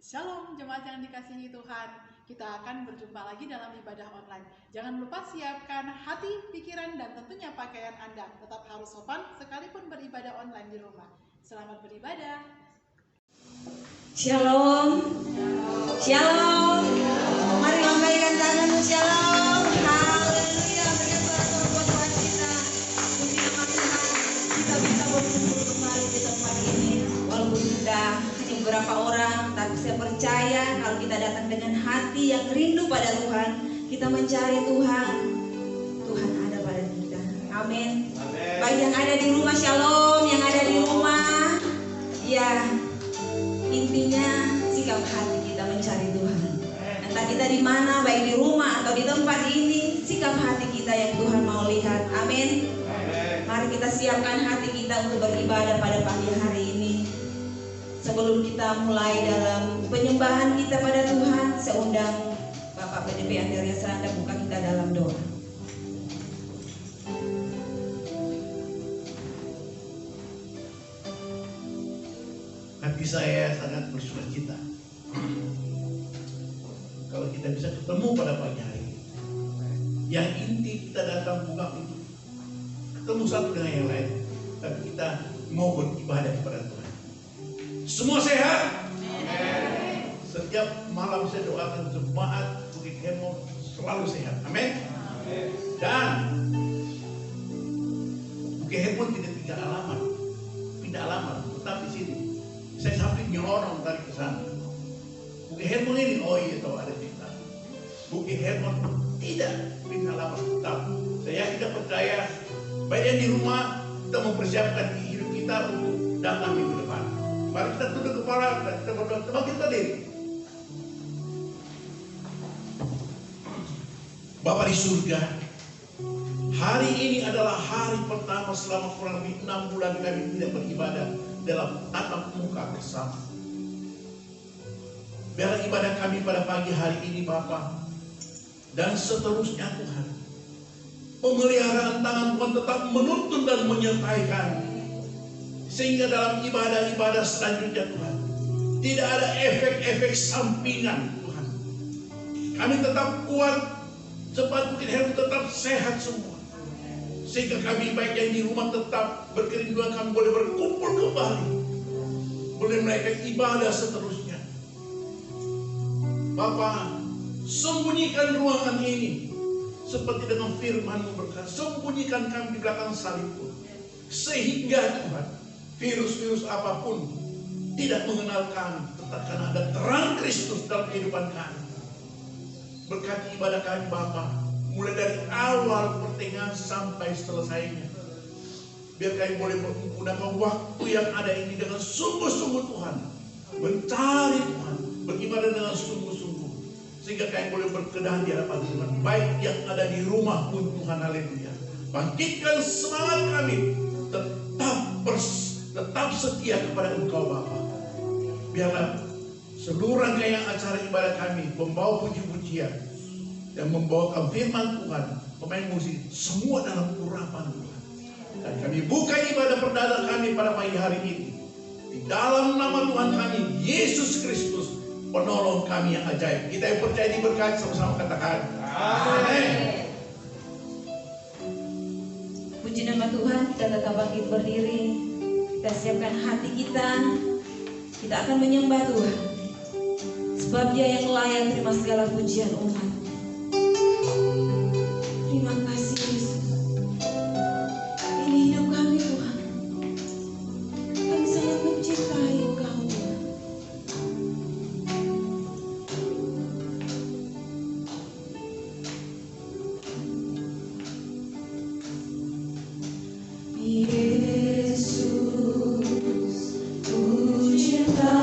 Shalom jemaat yang dikasihi Tuhan. Kita akan berjumpa lagi dalam ibadah online. Jangan lupa siapkan hati, pikiran, dan tentunya pakaian Anda. Tetap harus sopan sekalipun beribadah online di rumah. Selamat beribadah. Shalom. Shalom. Mari lambaikan tangan. Shalom. Haleluya. Berkat buat Tuhan kita. Puji nama Tuhan. Kita bisa berkumpul kembali di tempat ini. Walaupun sudah hanya beberapa orang, tapi saya percaya kalau kita datang dengan hati yang rindu pada Tuhan, kita mencari Tuhan, Tuhan ada pada kita. Amin. Baik yang ada di rumah, shalom. Yang ada di rumah, ya. Intinya sikap hati kita mencari Tuhan. Entah kita di mana, baik di rumah atau di tempat ini, sikap hati kita yang Tuhan mau lihat. Amin. Mari kita siapkan hati kita untuk beribadah pada pagi hari ini. Sebelum kita mulai dalam penyembahan kita pada Tuhan, saya undang Bapak PDP Andrea Seranda buka kita dalam doa. Hati saya sangat bersukacita kalau kita bisa ketemu pada pagi hari ini. Yang inti kita datang bukan untuk ketemu satu dengan yang lain, tapi kita mau beribadah kepada Tuhan. Semua sehat? Amin. Setiap malam saya doakan jemaat Bukit Hermon selalu sehat. Amin. Dan Bukit Hermon tidak pindah alamat, tetap di sini. Saya sampai nyelonong tadi ke sana. Bukit Hermon ini, oh iya tahu ada cerita. Bukit Hermon tidak pindah lama tetap. Saya tidak percaya. Baik yang di rumah kita mempersiapkan hidup kita untuk datang minggu depan. Mari kita tunduk kepala dan kita berdoa. Bangkit berdiri. Bapa di surga, hari ini adalah hari pertama selama kurang lebih 6 bulan kami tidak beribadah dalam tatap muka bersama. Biarlah ibadah kami pada pagi hari ini Bapa dan seterusnya Tuhan, pemeliharaan tangan Tuhan tetap menuntun dan menyertai kami, sehingga dalam ibadah-ibadah selanjutnya Tuhan tidak ada efek-efek sampingan Tuhan. Kami tetap kuat, cepat Bukit Hermon tetap sehat semua, sehingga kami baik yang di rumah tetap berkerinduan kami boleh berkumpul kembali, boleh menaikkan ibadah seterusnya. Bapa, sembunyikan ruangan ini seperti dengan firman-Mu berkata, sembunyikan kami di belakang salib pun, sehingga Tuhan virus-virus apapun tidak mengenal kami, tetap karena ada terang Kristus dalam kehidupan kami. Berkati ibadah kami Bapa, mulai dari awal pertengahan sampai selesainya. Biar kami boleh menggunakan waktu yang ada ini dengan sungguh-sungguh Tuhan, mencari Tuhan, beribadah dengan sungguh-sungguh, sehingga kami boleh berkenan di hadapan Tuhan. Baik yang ada di rumah pun Tuhan, haleluya. Bangkitkan semangat kami, tetap setia kepada Engkau Bapa. Biarlah seluruh rangkaian acara ibadah kami membawa puji-pujian dan membawakan firman Tuhan, pemain musik, semua dalam urapan Tuhan. Dan kami buka ibadah perdana kami pada pagi hari ini di dalam nama Tuhan kami Yesus Kristus, penolong kami yang ajaib. Kita yang percaya diberkati sama-sama katakan amin. Puji nama Tuhan, kita tetap bangkit berdiri. Kita siapkan hati kita. Kita akan menyembah Tuhan, sebab Dia yang layak terima segala pujian umat. Terima kasih Yesus. Ini hidup kami Tuhan. Kami sangat mencintai Engkau Tuhan. Yesus, ku cinta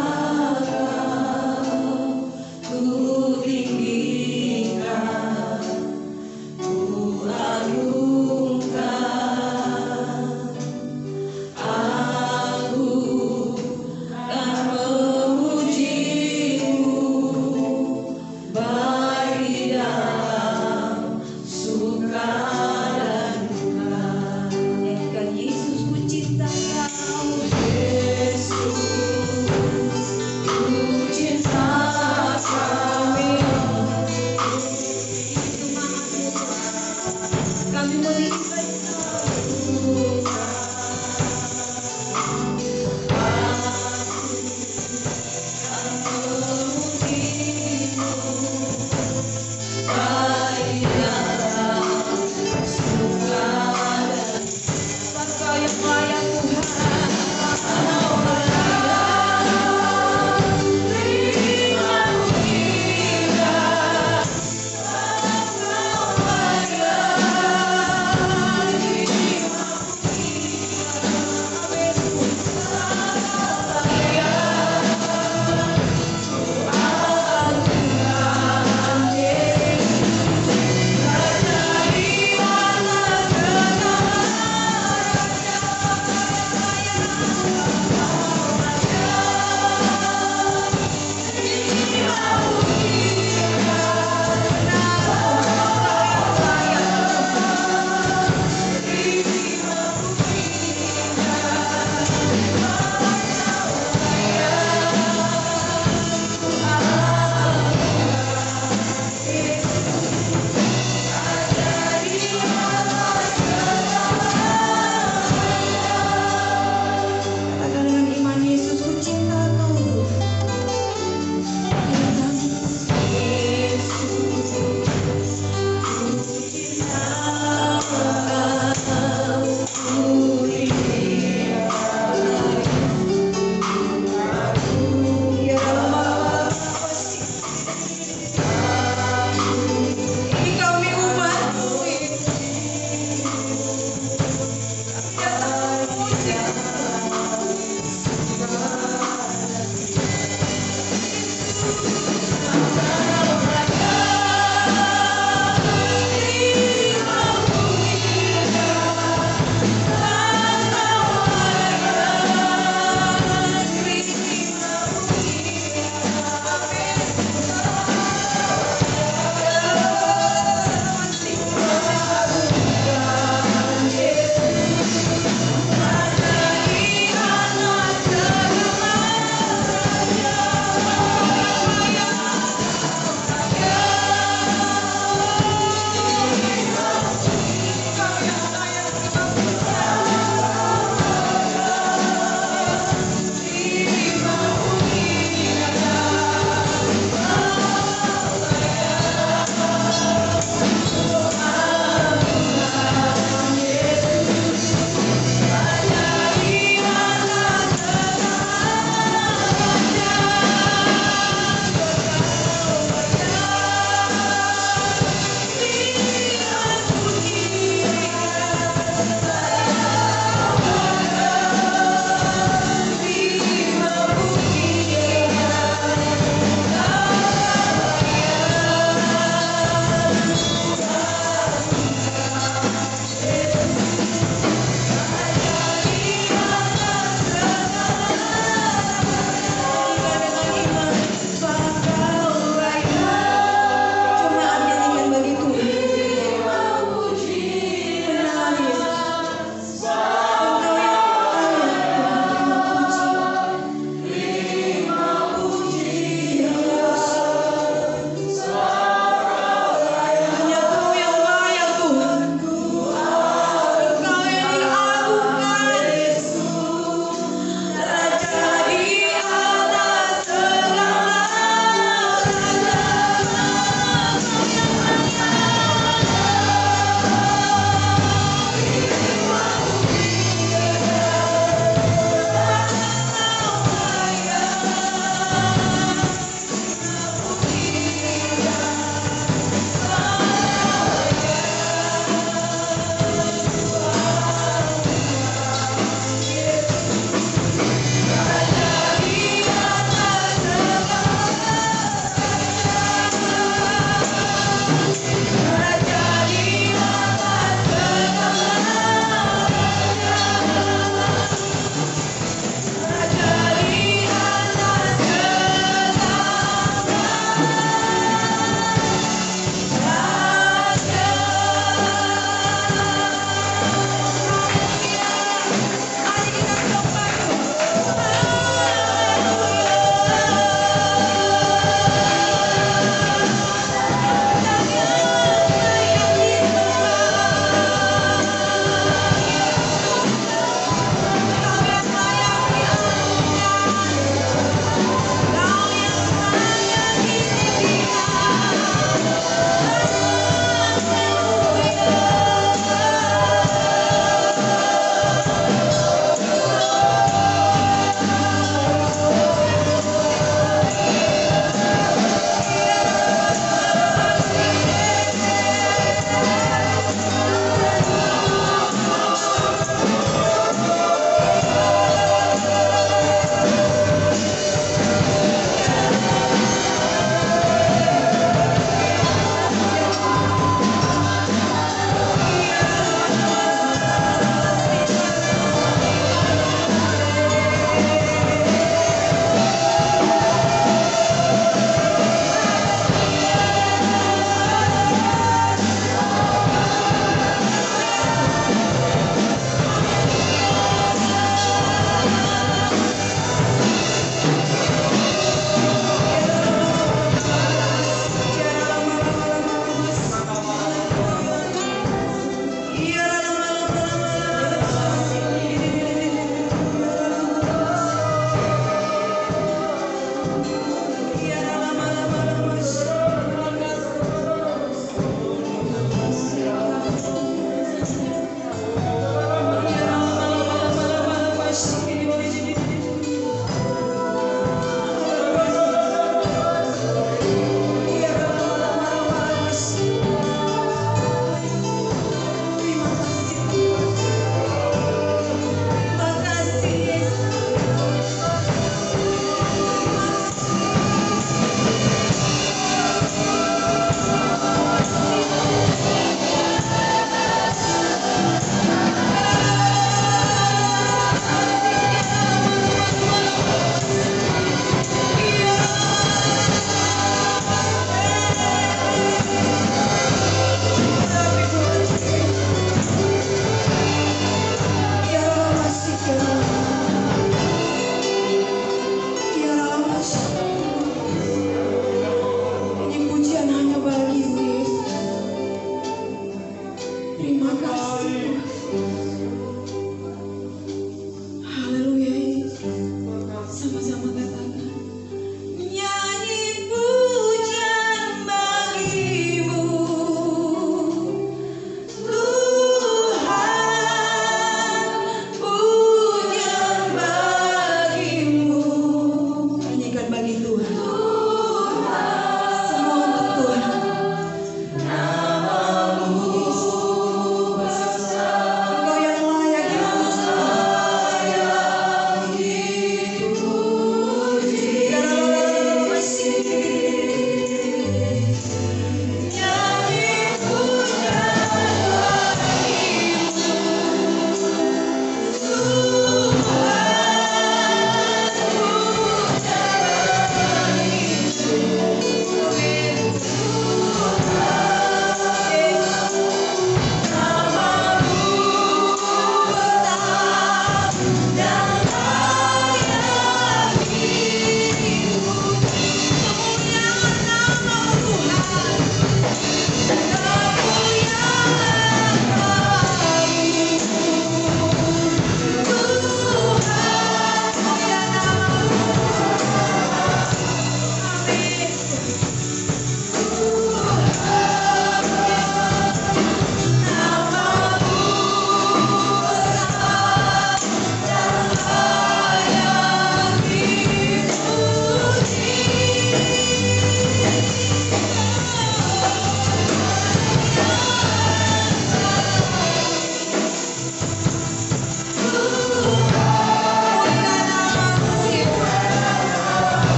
Kau, ku tinggi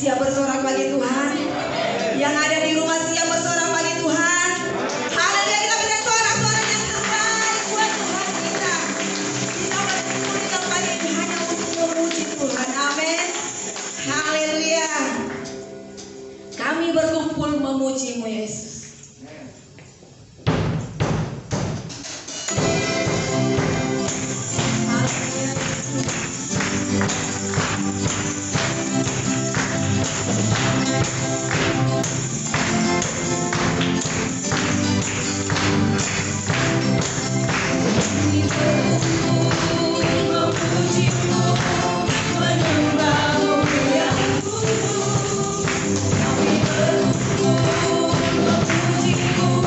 Siap bersorak bagi Tuhan. Yang ada di rumah siap bersorak bagi Tuhan. Haleluya, kita berikan sorak-sorak yang terbaik buat Tuhan kita. Kita berkumpul di tempat ini hanya untuk memuji Tuhan. Amin. Haleluya. Kami berkumpul memuji-Mu Yesus. Memuji-Mu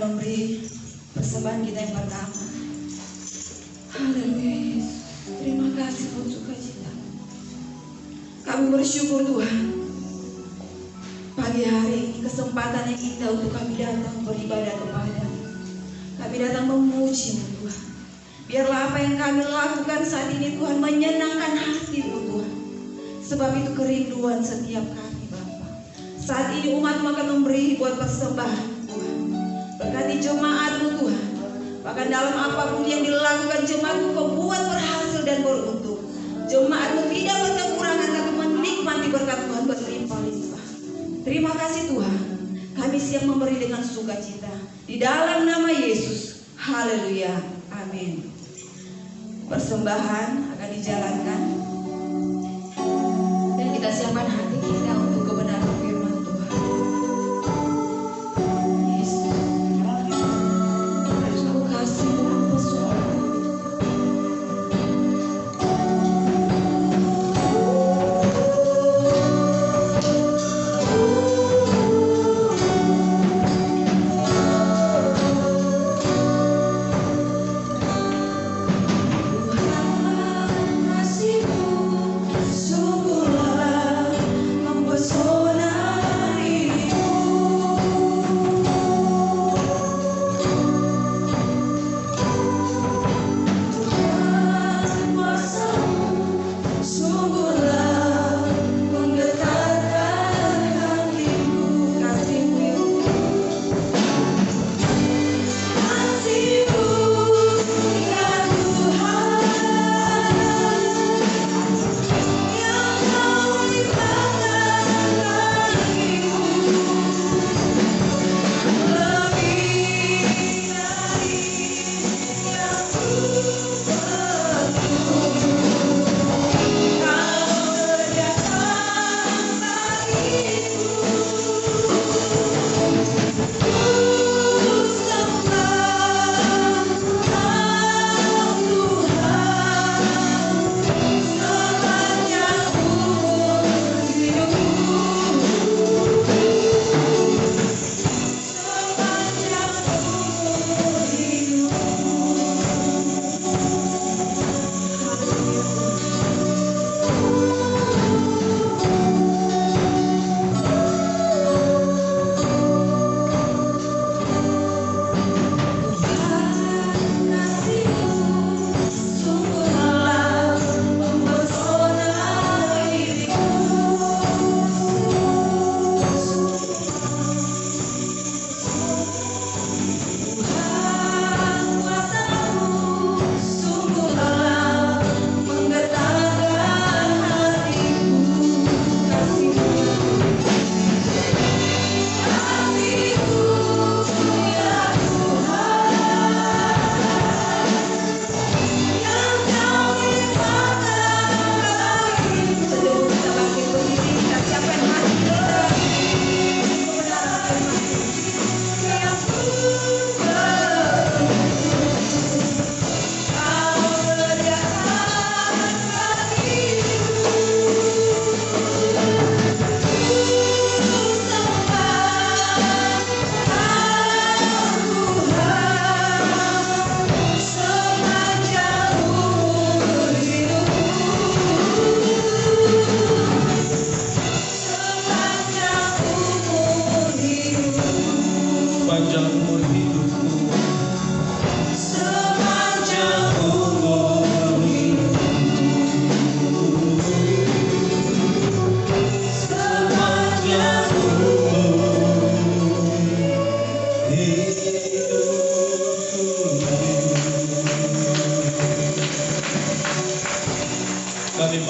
memberi persembahan kita yang pertama. Haleluya Yesus. Terima kasih buat sukacita. Kami bersyukur Tuhan. Pagi hari ini kesempatan yang indah untuk kami datang beribadah kepada-Mu. Kami datang memuji-Mu Tuhan. Biarlah apa yang kami lakukan saat ini Tuhan menyenangkan hati-Mu Tuhan. Sebab itu kerinduan setiap kami Bapa. Saat ini umat-Mu akan memberi buat persembahan Tuhan. Berkati jemaat-Mu Tuhan. Bahkan dalam apapun yang dilakukan jemaat-Mu Kau buat berhasil dan beruntung. Jemaat-Mu tidak berkekurangan tapi menikmati berkat Tuhan berlimpah-limpah. Terima kasih Tuhan. Kami siap memberi dengan sukacita. Di dalam nama Yesus. Haleluya. Amin. Persembahan akan dijalankan. Dan kita siapkan hati kita untuk kebenaran firman Tuhan. Yesus. Aku kasih apa suara.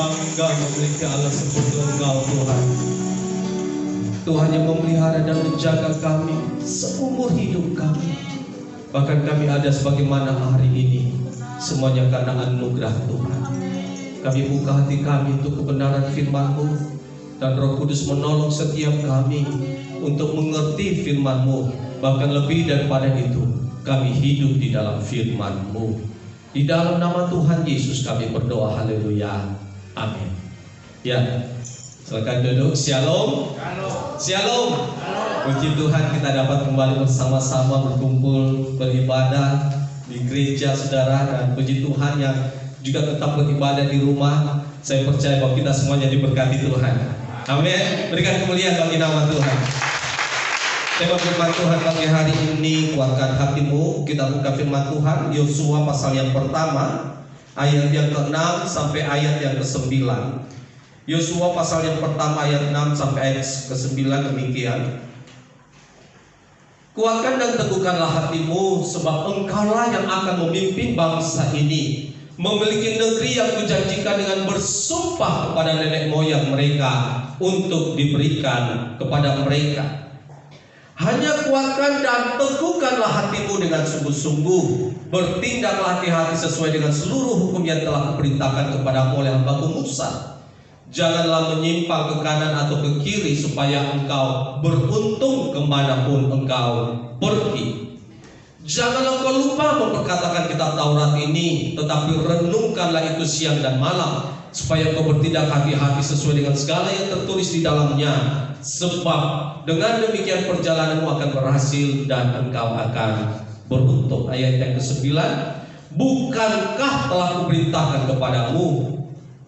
bangga memiliki Allah seperti Engkau Tuhan. Tuhan yang memelihara dan menjaga kami seumur hidup kami. Bahkan kami ada sebagaimana hari ini, semuanya karena anugerah Tuhan. Kami buka hati kami untuk kebenaran firman-Mu, dan Roh Kudus menolong setiap kami untuk mengerti firman-Mu. Bahkan lebih daripada itu, kami hidup di dalam firman-Mu. Di dalam nama Tuhan Yesus kami berdoa, haleluya, amin. Ya, Silakan duduk. Shalom. Shalom. Puji Tuhan kita dapat kembali bersama-sama berkumpul beribadah di gereja saudara, dan puji Tuhan yang juga tetap beribadah di rumah. Saya percaya bahwa kita semuanya diberkati Tuhan. Amin. Berikan kemuliaan bagi nama Tuhan. Tema firman Tuhan pagi hari ini, kuatkan hatimu. Kita buka firman Tuhan Yosua pasal yang pertama, ayat yang ke-6 sampai ayat yang ke-9. Yosua pasal yang pertama ayat 6 sampai ayat ke-9 demikian. Kuatkan dan teguhkanlah hatimu, sebab engkaulah yang akan memimpin bangsa ini, memiliki negeri yang kujanjikan dengan bersumpah kepada nenek moyang mereka untuk diberikan kepada mereka. Hanya kuatkan dan teguhkanlah hatimu dengan sungguh-sungguh. Bertindaklah hati-hati sesuai dengan seluruh hukum yang telah kuperintahkan kepadamu oleh hamba-Ku Musa. Janganlah menyimpang ke kanan atau ke kiri, supaya engkau beruntung kemanapun engkau pergi. Janganlah engkau lupa memperkatakan kitab Taurat ini, tetapi renungkanlah itu siang dan malam, supaya engkau bertindak hati-hati sesuai dengan segala yang tertulis di dalamnya. Sebab dengan demikian perjalananmu akan berhasil dan engkau akan beruntung. Ayat yang ke-9, bukankah telah kuperintahkan kepadamu,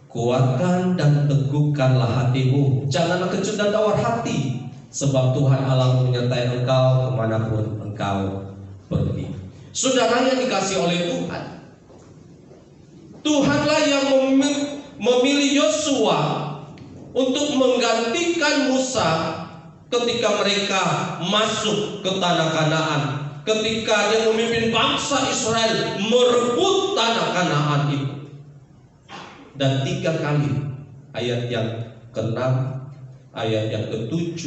kuatkan dan teguhkanlah hatimu, janganlah kecut dan tawar hati, sebab Tuhan Allah menyertai engkau kemanapun engkau pergi. Saudara yang dikasih oleh Tuhan, Tuhanlah yang memilih Yosua untuk menggantikan Musa ketika mereka masuk ke tanah Kanaan, ketika dia memimpin bangsa Israel merebut tanah Kanaan itu. Dan 3 kali, ayat yang ke-6, ayat yang ke-7,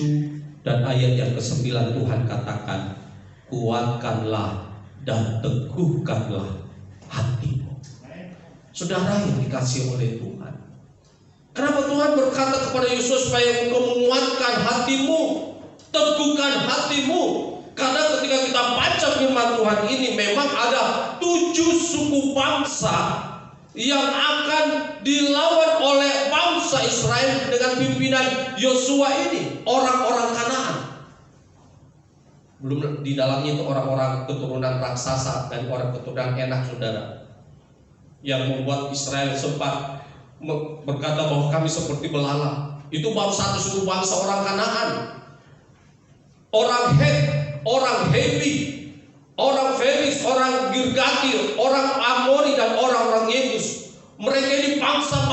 dan ayat yang ke-9 Tuhan katakan, kuatkanlah dan teguhkanlah hatimu. Saudara yang dikasih oleh Tuhan, kenapa Tuhan berkata kepada Yosua supaya engkau menguatkan hatimu, teguhkan hatimu? Karena ketika kita baca firman Tuhan ini, memang ada 7 suku bangsa yang akan dilawan oleh bangsa Israel dengan pimpinan Yosua ini, orang-orang Kanaan. Belum di dalamnya itu orang-orang keturunan raksasa dan orang keturunan Enak, saudara, yang membuat Israel sempat berkata bahwa kami seperti belalang. Itu baru satu suku bangsa orang Kanaan, orang Het, orang Hebi, orang Feris, orang Girgati, orang Amori, dan orang-orang Yebus. Mereka ini bangsa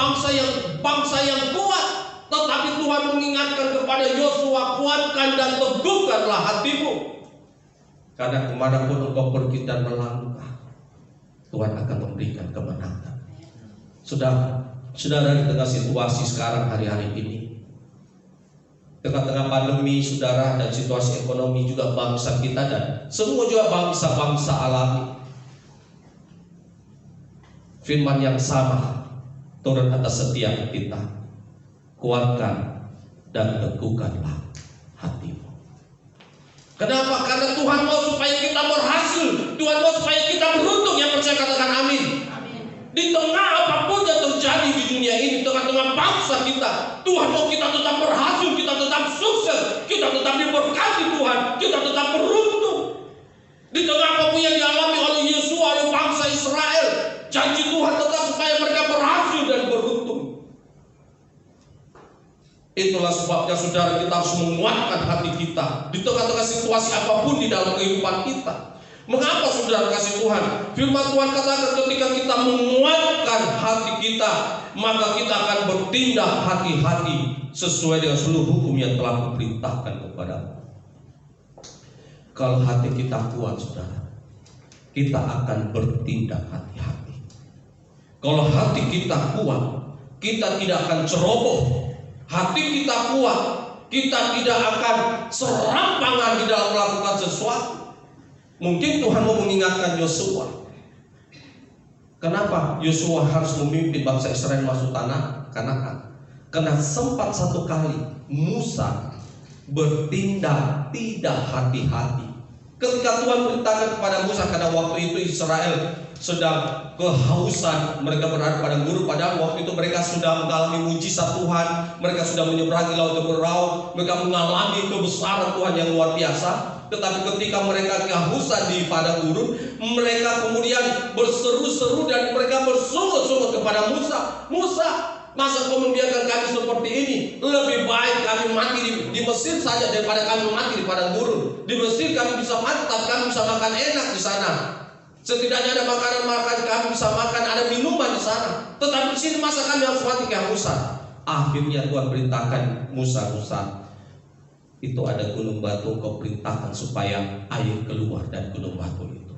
yang kuat. Tetapi Tuhan mengingatkan kepada Yosua, kuatkan dan teguhkanlah hatimu, karena kemanapun engkau pergi dan melangkah, Tuhan akan memberikan kemenangan. Saudara di tengah situasi sekarang hari-hari ini, tengah-tengah pandemi, saudara, dan situasi ekonomi juga bangsa kita dan semua juga bangsa-bangsa alami, firman yang sama turun atas setiap kita, kuatkan dan teguhkanlah hatimu. Kenapa? Karena Tuhan mau supaya kita berhasil, Tuhan mau supaya kita beruntung. Yang percaya katakan amin. Di tengah apapun yang terjadi di dunia ini, tengah-tengah bangsa kita, Tuhan mau kita tetap berhasil, kita tetap sukses, kita tetap diberkati Tuhan, kita tetap beruntung. Di tengah apapun yang dialami oleh Yosua, oleh bangsa Israel, janji Tuhan tetap supaya mereka berhasil dan beruntung. Itulah sebabnya saudara, kita harus menguatkan hati kita di tengah-tengah situasi apapun di dalam kehidupan kita. Mengapa saudara kasih Tuhan? Firman Tuhan katakan ketika kita menguatkan hati kita, maka kita akan bertindak hati-hati sesuai dengan seluruh hukum yang telah kuperintahkan kepadamu. Kalau hati kita kuat, saudara, kita akan bertindak hati-hati. Kalau hati kita kuat, kita tidak akan ceroboh. Hati kita kuat, kita tidak akan serampangan di dalam melakukan sesuatu. Mungkin Tuhan mau mengingatkan Yosua. Kenapa Yosua harus memimpin bangsa Israel masuk tanah Kanaan? Karena sempat satu kali Musa bertindak tidak hati-hati. Ketika Tuhan beritakan kepada Musa, karena waktu itu Israel sedang kehausan, mereka berada pada gurun. Padahal waktu itu mereka sudah mengalami mujizat Tuhan, mereka sudah menyeberangi laut yang berlaut, mereka mengalami kebesaran Tuhan yang luar biasa. Tetapi ketika mereka kehausan di padang gurun, mereka kemudian berseru-seru dan mereka bersungut-sungut kepada Musa. Musa, masa kau membiarkan kami seperti ini? Lebih baik kami mati di Mesir saja daripada kami mati di padang gurun. Di Mesir kami bisa mati, tapi kami bisa makan enak di sana. Setidaknya ada makanan kami bisa makan, ada minuman di sana. Tetapi di sini masa kami harus mati kehausan? Akhirnya Tuhan perintahkan Musa, itu ada gunung batu, kau perintahkan supaya air keluar dari gunung batu itu.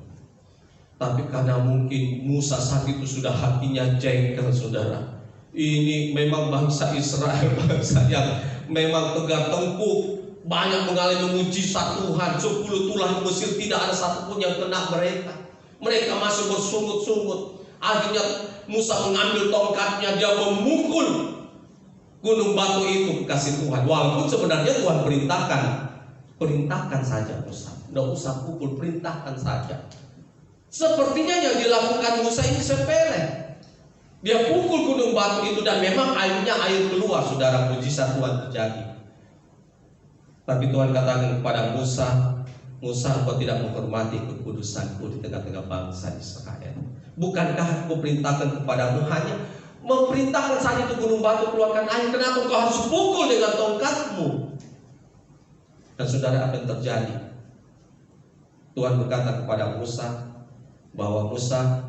Tapi karena mungkin Musa saat itu sudah hatinya jengkel, saudara. Ini memang bangsa Israel, bangsa yang memang tegar tengkuk, banyak mengalami mujizat Tuhan. 10 tulah Mesir tidak ada satupun yang kena mereka. Mereka masih bersungut-sungut. Akhirnya Musa mengambil tongkatnya, dia memukul gunung batu itu, kasih Tuhan. Walaupun sebenarnya Tuhan perintahkan saja Musa, tidak usah pukul, perintahkan saja. Sepertinya yang dilakukan Musa ini sepele. Dia pukul gunung batu itu dan memang airnya air keluar, saudara, mujizat Tuhan terjadi. Tapi Tuhan katakan kepada Musa, Musa, engkau tidak menghormati kekudusanku di tengah-tengah bangsa Israel. Bukankah aku perintahkan kepadamu hanya memerintahkan saat itu gunung batu keluarkan air? Kenapa engkau harus pukul dengan tongkatmu? Dan saudara, apa yang terjadi? Tuhan berkata kepada Musa bahwa Musa,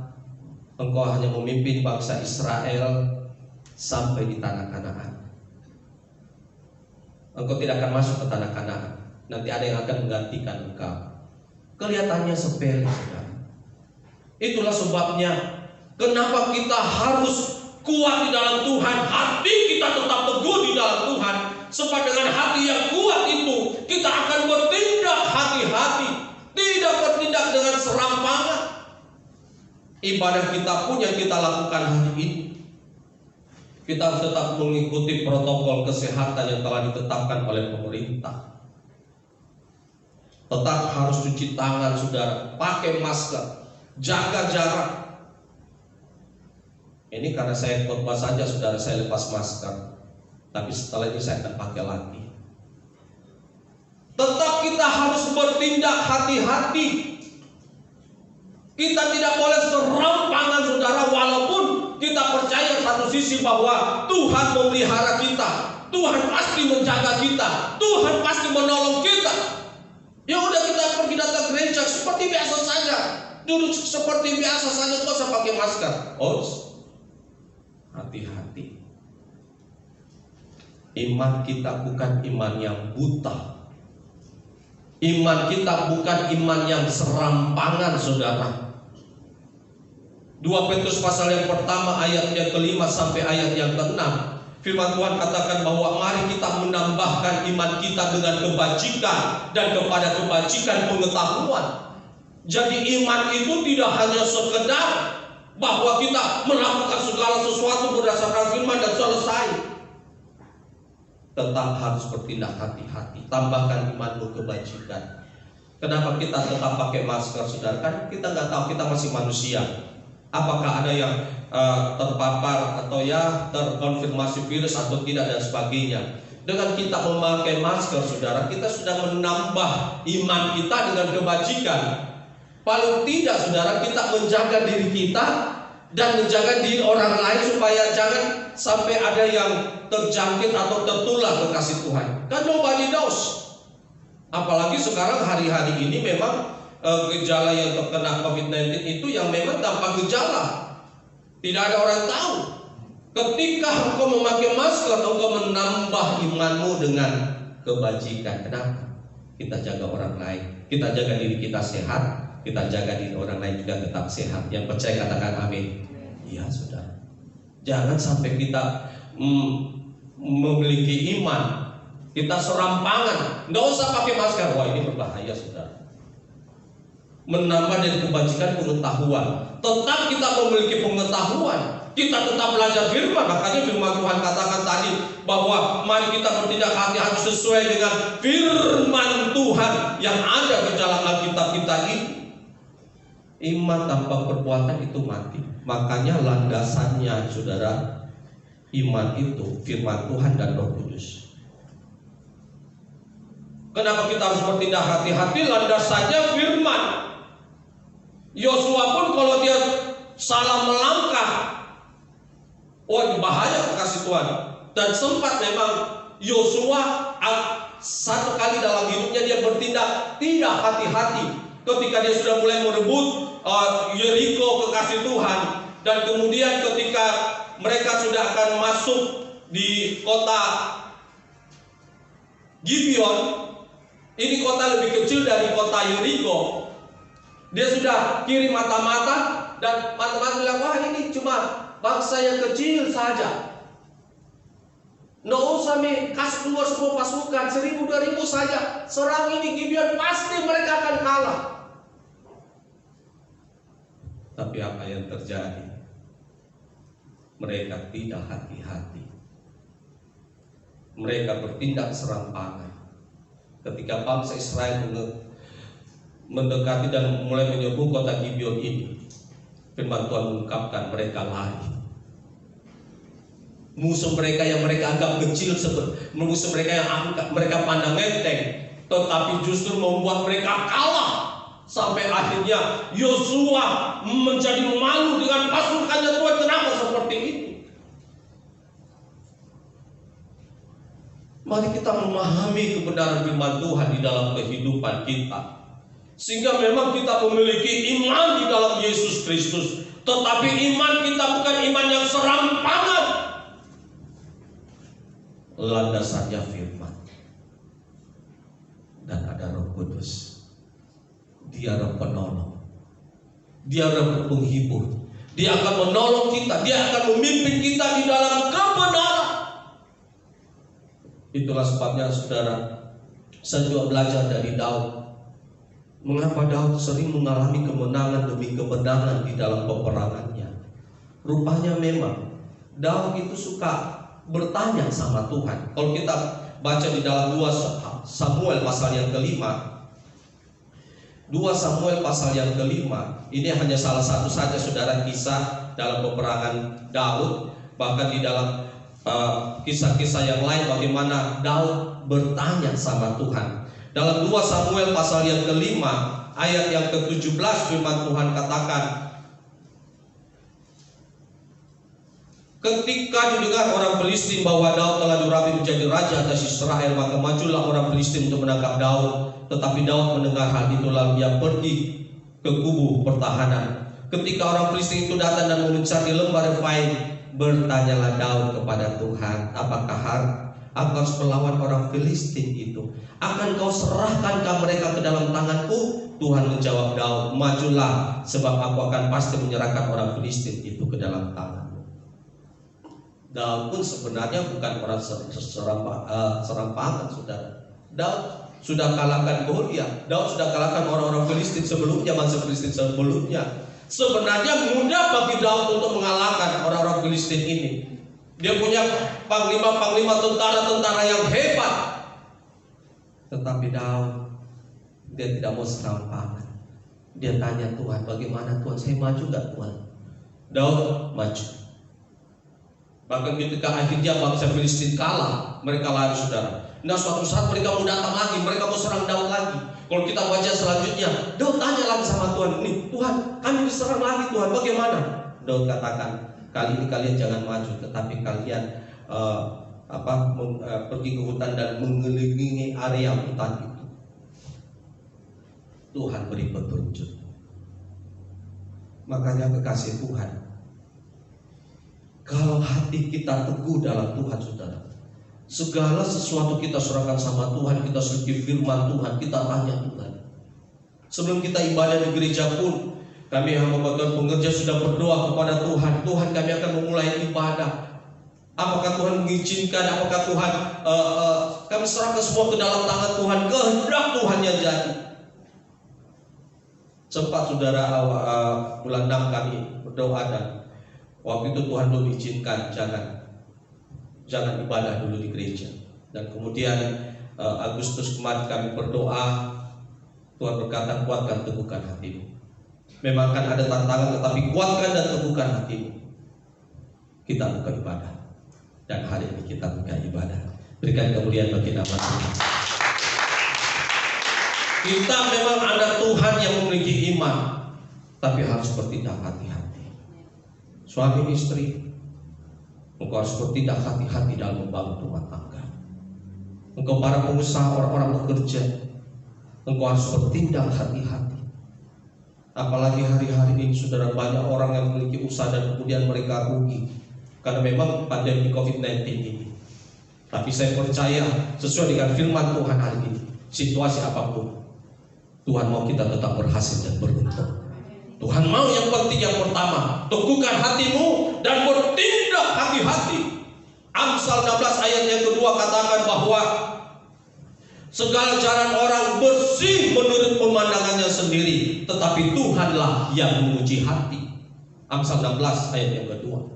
engkau hanya memimpin bangsa Israel sampai di tanah Kanaan. Engkau tidak akan masuk ke tanah Kanaan. Nanti ada yang akan menggantikan engkau. Kelihatannya sepele, saudara. Itulah sebabnya kenapa kita harus kuat di dalam Tuhan. Hati kita tetap teguh di dalam Tuhan. Sebab dengan hati yang kuat itu kita akan bertindak hati-hati, tidak bertindak dengan serampangan. Ibadah kita pun yang kita lakukan hari ini, kita harus tetap mengikuti protokol kesehatan yang telah ditetapkan oleh pemerintah. Tetap harus cuci tangan, saudara, pakai masker, jaga jarak. Ini karena saya khotbah saja, saudara, saya lepas masker. Tapi setelah ini saya akan pakai lagi. Tetap kita harus bertindak hati-hati. Kita tidak boleh serampangan, saudara, walaupun kita percaya satu sisi bahwa Tuhan memelihara kita, Tuhan pasti menjaga kita, Tuhan pasti menolong kita. Ya udah, kita pergi datang gereja seperti biasa saja, duduk seperti biasa saja, kok saya pakai masker. Oh, hati-hati. Iman kita bukan iman yang buta. Iman kita bukan iman yang serampangan, saudara. 2 Petrus pasal yang pertama ayat yang ke-5 sampai ayat yang ke-6. Firman Tuhan katakan bahwa mari kita menambahkan iman kita dengan kebajikan dan kepada kebajikan pengetahuan. Jadi iman itu tidak hanya sekedar bahwa kita melakukan segala sesuatu berdasarkan firman dan selesai. Tetap harus bertindak hati-hati. Tambahkan imanmu kebajikan. Kenapa kita tetap pakai masker, saudara? Kan kita nggak tahu, kita masih manusia. Apakah ada yang terpapar atau ya terkonfirmasi virus atau tidak dan sebagainya. Dengan kita memakai masker, saudara, kita sudah menambah iman kita dengan kebajikan. Paling tidak, saudara, kita menjaga diri kita dan menjaga diri orang lain supaya jangan sampai ada yang terjangkit atau tertular, kekasih Tuhan. Kan nobody knows. Apalagi sekarang hari-hari ini memang gejala yang terkena COVID-19 itu yang memang tanpa gejala. Tidak ada orang tahu. Ketika engkau memakai masker, engkau menambah imanmu dengan kebajikan. Kenapa? Kita jaga orang lain, kita jaga diri kita sehat, kita jaga diri orang lain juga tetap sehat. Yang percaya katakan amin. Iya, saudara. Jangan sampai kita memiliki iman, kita serampangan, nggak usah pakai masker. Wah, ini berbahaya, saudara. Menambah dari kebajikan pengetahuan. Tetap kita memiliki pengetahuan, kita tetap belajar firman. Makanya firman Tuhan katakan tadi bahwa mari kita bertindak hati-hati sesuai dengan firman Tuhan yang ada di dalam Alkitab kita ini. Iman tanpa perbuatan itu mati. Makanya landasannya, saudara, iman itu firman Tuhan dan Roh Kudus. Kenapa kita harus bertindak hati-hati? Landasannya firman. Yosua pun kalau dia salah melangkah, wah bahaya kekasih Tuhan. Dan sempat memang Yosua satu kali dalam hidupnya dia bertindak tidak hati-hati. Ketika dia sudah mulai merebut Yeriko kekasih Tuhan, dan kemudian ketika mereka sudah akan masuk di kota Gibeon, ini kota lebih kecil dari kota Yeriko. Dia sudah kirim mata-mata, dan mata-mata bilang, wah ini cuma bangsa yang kecil saja. Nggak usah kasih keluar semua pasukan, 1.000-2.000 saja. Serang ini Gibeon, pasti mereka akan kalah. Tapi apa yang terjadi? Mereka tidak hati-hati. Mereka bertindak serampangan. Ketika bangsa Israel mendekati dan mulai menyerbu kota Gibeon ini, firman Tuhan mengungkapkan mereka lari. Musuh mereka yang mereka anggap kecil, musuh mereka yang mereka pandang enteng, tetapi justru membuat mereka kalah. Sampai akhirnya Yosua menjadi malu dengan pasukannya. Tuhan, kenapa seperti itu? Mari kita memahami kebenaran firman Tuhan di dalam kehidupan kita, sehingga memang kita memiliki iman di dalam Yesus Kristus. Tetapi iman kita bukan iman yang serampangan. Landasannya firman, dan ada Roh Kudus. Dia Roh penolong, Dia Roh penghibur. Dia akan menolong kita, Dia akan memimpin kita di dalam kebenaran. Itulah sebabnya, saudara, saya juga belajar dari Daud. Mengapa Daud sering mengalami kemenangan demi kemenangan di dalam peperangannya? Rupanya memang Daud itu suka bertanya sama Tuhan. Kalau kita baca di dalam 2 Samuel pasal yang kelima, 2 Samuel pasal yang kelima, ini hanya salah satu saja, saudara, kisah dalam peperangan Daud. Bahkan di dalam kisah-kisah yang lain bagaimana Daud bertanya sama Tuhan. Dalam 2 Samuel pasal yang kelima ayat yang ke-17, firman Tuhan katakan, ketika didengar orang Filistin bahwa Daud telah diurapi menjadi raja atas Israel, maka majulah orang Filistin untuk menangkap Daud. Tetapi Daud mendengar hal itu, lalu dia pergi ke kubu pertahanan. Ketika orang Filistin itu datang dan mengincar di lembah Refaim, bertanyalah Daud kepada Tuhan, apakah aku harus melawan orang Filistin itu? Akan kau serahkankah mereka ke dalam tanganku? Tuhan menjawab Daud, majulah, sebab aku akan pasti menyerahkan orang Filistin itu ke dalam tanganmu. Daud pun sebenarnya bukan orang serampangan, saudara. Daud sudah kalahkan Goliat. Daud sudah kalahkan orang-orang Filistin sebelumnya, bangsa Filistin sebelumnya. Sebenarnya mudah bagi Daud untuk mengalahkan orang-orang Filistin ini. Dia punya panglima-panglima tentara-tentara yang hebat. Tetapi Daud, dia tidak mau serampangan. Dia tanya Tuhan, bagaimana Tuhan? Saya maju gak Tuhan? Daud maju. Bahkan ketika akhirnya bangsa Filistin kalah, mereka lari, saudara. Nah, suatu saat mereka mau datang lagi, mereka mau serang Daud lagi. Kalau kita baca selanjutnya, Daud tanya lagi sama Tuhan, nih Tuhan, kami diserang lagi Tuhan, bagaimana? Daud katakan, kali ini kalian jangan maju, tetapi kalian pergi ke hutan dan mengelilingi area hutan itu. Tuhan beri petunjuk. Makanya kekasih Tuhan, kalau hati kita teguh dalam Tuhan, saudara, segala sesuatu kita serahkan sama Tuhan, kita sedikit firman Tuhan, kita tanya Tuhan. Sebelum kita ibadah di gereja pun, kami yang membagikan pengerja sudah berdoa kepada Tuhan. Tuhan, kami akan memulai ibadah. Apakah Tuhan mengizinkan? Apakah Tuhan kami serahkan semua ke dalam tangan Tuhan, kehendak Tuhan yang jadi. Sempat, saudara, bulan 6 kami berdoa, dan waktu itu Tuhan belum izinkan, jangan ibadah dulu di gereja. Dan kemudian Agustus kemarin kami berdoa, Tuhan berkata, kuatkan, teguhkan hatimu. Memang kan ada tantangan, tetapi kuatkan dan teguhkan hatimu. Kita buka ibadah, dan hari ini kita buka ibadah. Berikan kemuliaan bagi nama Tuhan. Kita memang ada Tuhan yang memiliki iman, tapi harus bertindak hati-hati. Suami istri, engkau harus bertindak hati-hati dalam membangun rumah tangga. Engkau para pengusaha, orang-orang bekerja, engkau harus bertindak hati-hati. Apalagi hari-hari ini saudara, banyak orang yang memiliki usaha dan kemudian mereka rugi karena memang pandemi COVID-19 ini. Tapi saya percaya sesuai dengan firman Tuhan hari ini, situasi apapun, Tuhan mau kita tetap berhasil dan beruntung. Tuhan mau yang penting yang pertama, teguhkan hatimu dan bertindak hati-hati. Amsal 16 ayat yang kedua katakan bahwa segala jalan orang bersih menurut pemandangannya sendiri, tetapi Tuhanlah yang menguji hati. Amsal 16 ayat yang kedua.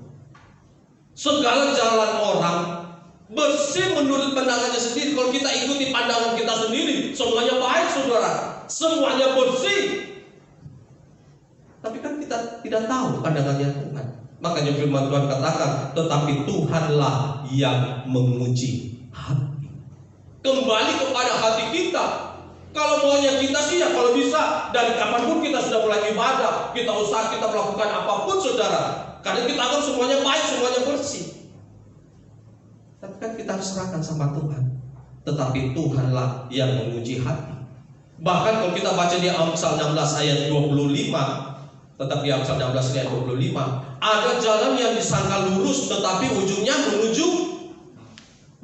Segala jalan orang bersih menurut pandangannya sendiri. Kalau kita ikuti pandangan kita sendiri, semuanya baik saudara, semuanya bersih. Tapi kan kita tidak tahu pandangannya Tuhan. Makanya firman Tuhan katakan, tetapi Tuhanlah yang menguji hati. Kembali kepada hati kita. Kalau maunya kita sih ya kalau bisa dari kapanpun kita sudah mulai ibadah, kita usaha, kita melakukan apapun saudara, karena kita anggap semuanya baik, semuanya bersih. Tapi kan kita harus serahkan sama Tuhan. Tetapi Tuhanlah yang menguji hati. Bahkan kalau kita baca di Amsal 16 ayat 25, tetap di Amsal 16 ayat 25, ada jalan yang disangka lurus tetapi ujungnya menuju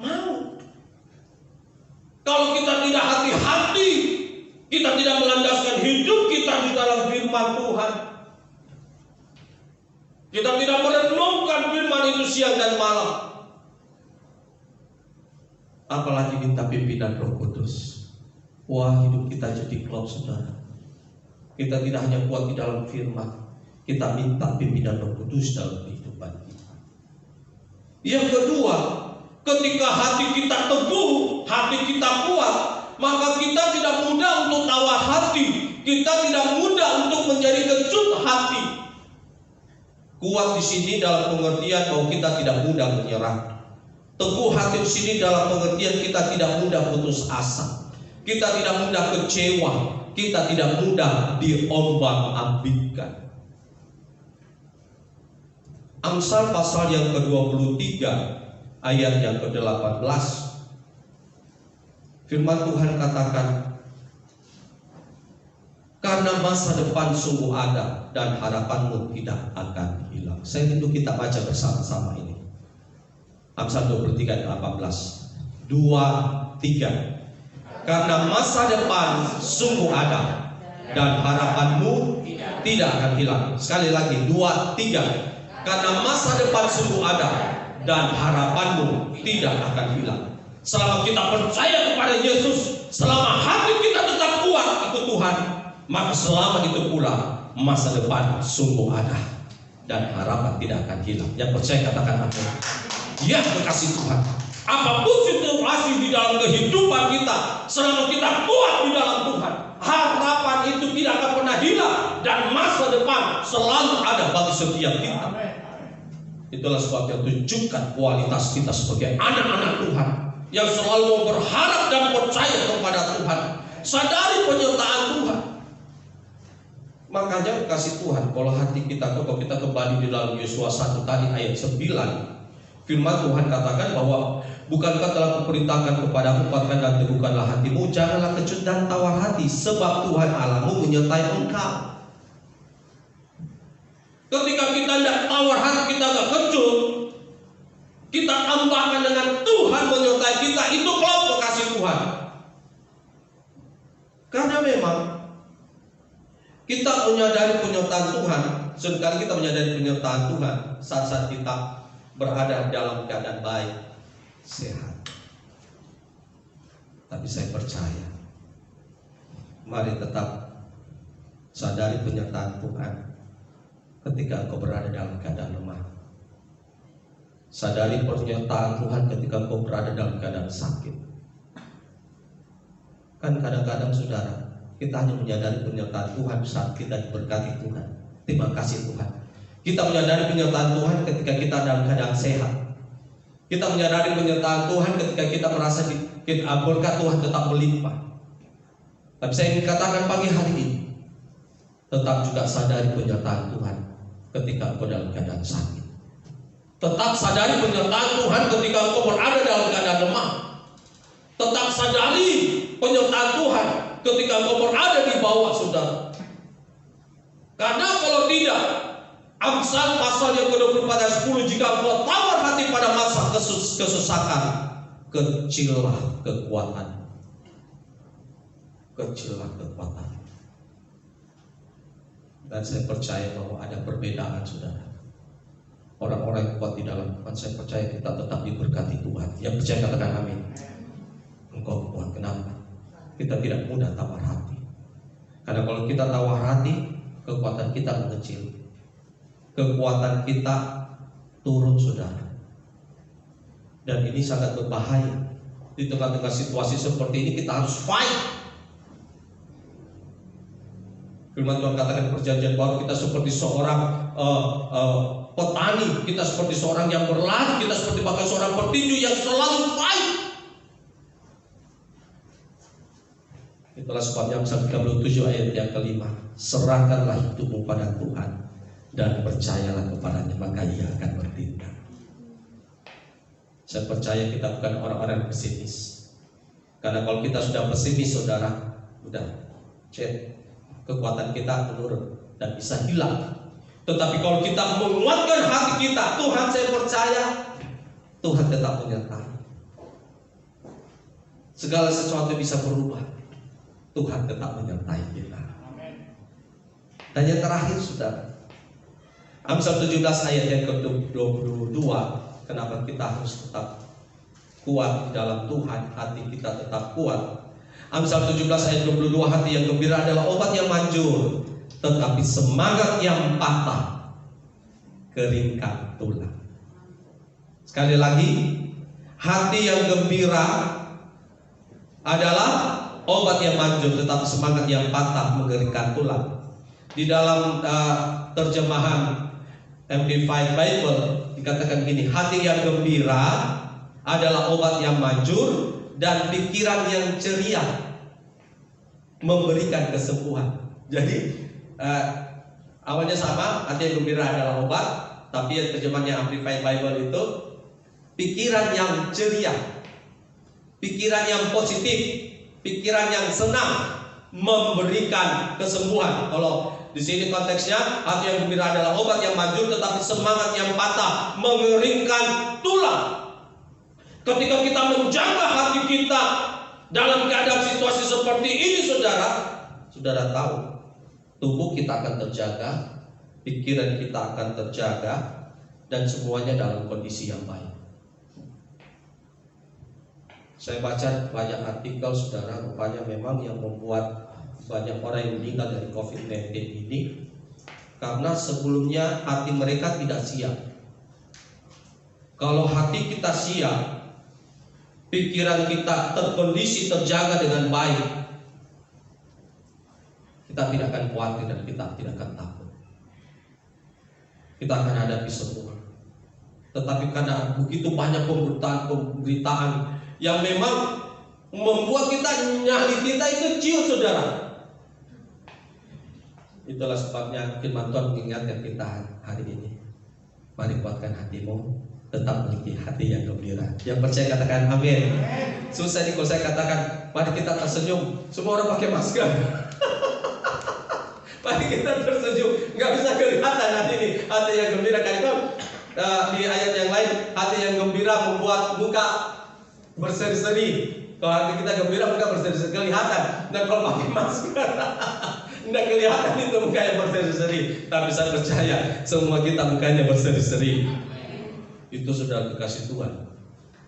maut. Kalau kita tidak hati-hati, kita tidak melandaskan hidup kita di dalam firman Tuhan, kita tidak merenungkan firman itu siang dan malam, apalagi minta pimpinan Roh Kudus, wah hidup kita jadi klop saudara. Kita tidak hanya kuat di dalam firman, kita minta pimpinan Roh Kudus dalam kehidupan kita. Yang kedua, ketika hati kita teguh, hati kita kuat, maka kita tidak mudah untuk tawar hati, kita tidak mudah untuk menjadi kecut hati. Kuat di sini dalam pengertian bahwa kita tidak mudah menyerah. Teguh hati di sini dalam pengertian kita tidak mudah putus asa, kita tidak mudah kecewa, kita tidak mudah diombang-ambingkan. Amsal pasal yang ke-23 ayat yang ke-18, firman Tuhan katakan, karena masa depan sungguh ada dan harapanmu tidak akan hilang. Saya rindu kita baca bersama-sama ini. Amsal 23 ayat 18, 2, 3. Karena masa depan sungguh ada dan harapanmu tidak akan hilang. Sekali lagi 2, 3. Karena masa depan sungguh ada dan harapanmu tidak akan hilang. Selama kita percaya kepada Yesus, selama hati kita tetap kuat ikut Tuhan, maka selama itu pula masa depan sungguh ada dan harapan tidak akan hilang. Yang percaya katakan amin. Ya kekasih Tuhan, apapun situasi di dalam kehidupan kita, selama kita kuat di dalam Tuhan, harapan itu tidak akan pernah hilang dan masa depan selalu ada bagi setiap kita. Itulah sebabnya tunjukkan kualitas kita sebagai anak-anak Tuhan yang selalu mau berharap dan percaya kepada Tuhan. Sadari penyertaan Tuhan. Makanya kasih Tuhan, kalau hati kita, kalau kita kembali di dalam Yosua 1 tadi ayat 9, firman Tuhan katakan bahwa bukankah telah kuperintahkan kepadamu, kuatkan dan teguhkanlah hatimu, janganlah kecut dan tawar hati, sebab Tuhan Allahmu menyertai engkau. Ketika kita tidak tawar hati, kita tidak kecut, kita tambahkan dengan Tuhan menyertai kita, itu kelompok kasih Tuhan. Karena memang kita menyadari penyertaan Tuhan, seringkali kita menyadari penyertaan Tuhan saat-saat kita berada dalam keadaan baik, sehat. Tapi saya percaya, mari tetap sadari penyertaan Tuhan ketika engkau berada dalam keadaan lemah. Sadari penyertaan Tuhan ketika engkau berada dalam keadaan sakit. Kan kadang-kadang saudara, Kita hanya menyadari penyertaan Tuhan saat kita diberkati Tuhan. Terima kasih Tuhan. Kita menyadari penyertaan Tuhan ketika kita dalam keadaan sehat. Kita menyadari penyertaan Tuhan ketika kita merasa berkat Tuhan tetap melimpah. Tapi saya ingin katakan pagi hari ini, tetap juga sadari penyertaan Tuhan ketika engkau dalam keadaan sakit. Tetap sadari penyertaan Tuhan ketika engkau berada dalam keadaan lemah. Tetap sadari penyertaan Tuhan ketika engkau berada di bawah saudara. Karena kalau tidak, Amsal pasal yang ke-24 ayat 10, jika engkau tawar hati pada masa kesusahan, kecillah kekuatan. Kecillah kekuatan. Dan saya percaya bahwa ada perbedaan saudara. Orang-orang yang kuat di dalam Tuhan, saya percaya kita tetap diberkati Tuhan. Yang percaya katakan amin. Engkau kuat, kenapa? Kita tidak mudah tawar hati. Karena kalau kita tawar hati, kekuatan kita mengecil. Kekuatan kita turun saudara. Dan ini sangat berbahaya. Di tengah-tengah situasi seperti ini kita harus fight. Firman Tuhan katakan perjanjian baru kita seperti seorang petani, kita seperti seorang yang berlari, kita seperti bahkan seorang petinju yang selalu fight. Itulah sebabnya Amsal 37 ayat yang kelima, serahkanlah hidupmu pada Tuhan dan percayalah kepadanya, maka Ia akan bertindak. Saya percaya kita bukan orang-orang yang pesimis. Karena kalau kita sudah pesimis saudara, udah kekuatan kita menurun dan bisa hilang. Tetapi kalau kita menguatkan hati kita, Tuhan saya percaya, Tuhan tetap menyertai. Segala sesuatu bisa berubah, Tuhan tetap menyertai kita. Dan yang terakhir saudara, Amsal 17 ayat yang ke-22, kenapa kita harus tetap kuat di dalam Tuhan, hati kita tetap kuat. Amsal 17 ayat 22, hati yang gembira adalah obat yang manjur, tetapi semangat yang patah keringkan tulang. Sekali lagi, hati yang gembira adalah obat yang manjur, tetapi semangat yang patah mengeringkan tulang. Di dalam terjemahan Amplified Bible dikatakan gini, hati yang gembira adalah obat yang manjur dan pikiran yang ceria memberikan kesembuhan. Jadi awalnya sama, hati yang gembira adalah obat, tapi yang terjemahannya Amplified Bible itu pikiran yang ceria, pikiran yang positif, pikiran yang senang memberikan kesembuhan. Kalau di sini konteksnya hati yang gembira adalah obat yang manjur, tetapi semangat yang patah mengeringkan tulang. Ketika kita menjaga hati kita dalam keadaan situasi seperti ini, saudara tahu, tubuh kita akan terjaga, pikiran kita akan terjaga, dan semuanya dalam kondisi yang baik. Saya baca banyak artikel saudara, rupanya memang yang membuat banyak orang yang meninggal dari COVID-19 ini karena sebelumnya hati mereka tidak siap. Kalau hati kita siap, pikiran kita terkondisi, terjaga dengan baik, kita tidak akan khawatir dan kita tidak akan takut. Kita akan hadapi semua. Tetapi karena begitu banyak pemberitaan yang memang membuat kita, nyali kita itu kecil saudara. Itulah sebabnya firman Tuhan mengingatkan kita hari ini, mari kuatkan hatimu, tetap memiliki hati yang gembira. Yang percaya katakan amin. Susah nih kalau saya katakan, mari kita tersenyum. Semua orang pakai masker. Mari kita tersenyum. Nggak bisa kelihatan hati ini, hati yang gembira. Karena di ayat yang lain, hati yang gembira membuat muka berseri-seri. Kalau hati kita gembira, muka berseri-seri kelihatan. Dan kalau pakai masker, tidak kelihatan itu muka yang berseri-seri. Tapi saya percaya semua kita mukanya berseri-seri. Itu sudah dikasih Tuhan.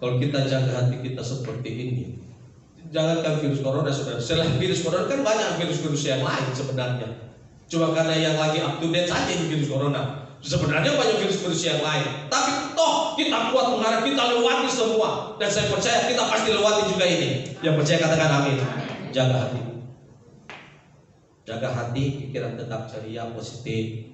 Kalau kita jaga hati kita seperti ini, jangankan virus corona saudara. Selain virus corona kan banyak virus-virus yang lain sebenarnya. Cuma karena yang lagi up to date saja ini virus corona. Sebenarnya banyak virus-virus yang lain. Tapi toh kita kuat mengarah, kita lewati semua. Dan saya percaya kita pasti lewati juga ini. Yang percaya katakan amin. Jaga hati. Jaga hati, pikiran tetap ceria, positif.